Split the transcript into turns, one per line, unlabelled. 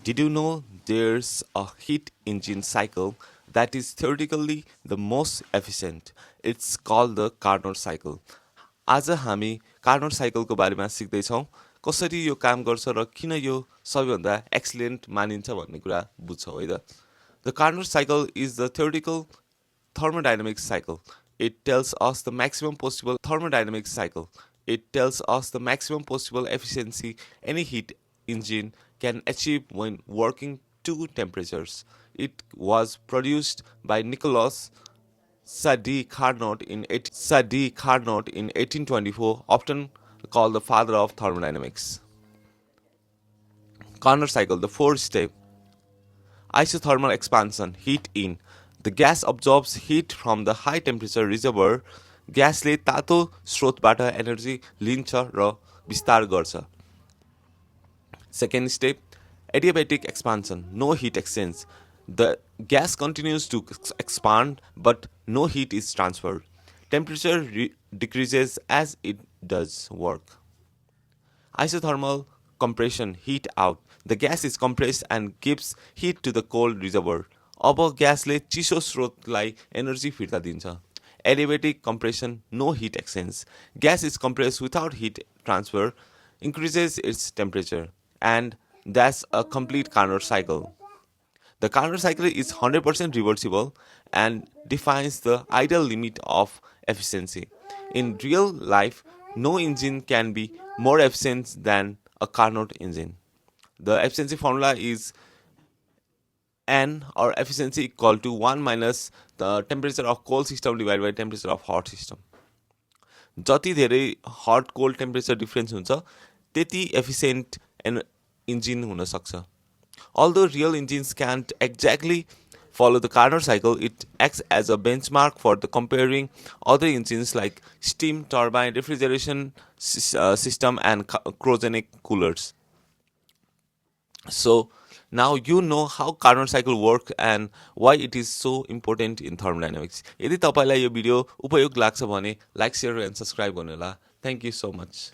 Did you know there's a heat engine cycle that is theoretically the most efficient? It's called the Carnot Cycle. आज हामी Carnot साइकलको बारेमा सिक्दैछौँ कसरी यो काम गर्छ र किन यो सबैभन्दा एक्सिलेन्ट मानिन्छ भन्ने कुरा बुझ्छौँ है त The Carnot cycle is the theoretical thermodynamics cycle. It tells us the maximum possible thermodynamics cycle. It tells us the maximum possible efficiency any heat engine can achieve when working two temperatures. It was produced by Nicholas Sadi Carnot in 1824, often called the father of thermodynamics. Carnot cycle, the fourth step. Isothermal expansion, heat in. The gas absorbs heat from the high temperature reservoir. ग्यासले तातो स्रोतबाट energy लिन्छ र विस्तार गर्छ. Second step, adiabatic expansion, no heat exchange. The gas continues to expand but no heat is transferred. Temperature decreases as it does work. Isothermal compression, heat out. The gas is compressed and gives heat to the cold reservoir. अब ग्यासले चिसो स्रोतलाई energy फिर्ता दिन्छ. Adiabatic compression, no heat exchange. Gas is compressed without heat transfer, increases its temperature, and that's a complete Carnot cycle. The Carnot cycle is 100% reversible and defines the ideal limit of efficiency. In real life, no engine can be more efficient than a Carnot engine. The efficiency formula is N, or efficiency, equal to 1 minus the temperature of cold system divided by temperature of hot system. जति धेरै hot cold temperature difference हुन्छ त्यति efficient engine हुन सक्छ. Although real engines can't exactly follow the Carnot cycle, it acts as a benchmark for the comparing other engines like steam turbine, refrigeration system, and cryogenic coolers. So now you know how Carnot cycle works and why it is so important in thermodynamics. यदि तपाईलाई यो video उपयोग लाग्छ भने like, share and subscribe गर्नुहोला. Thank you so much.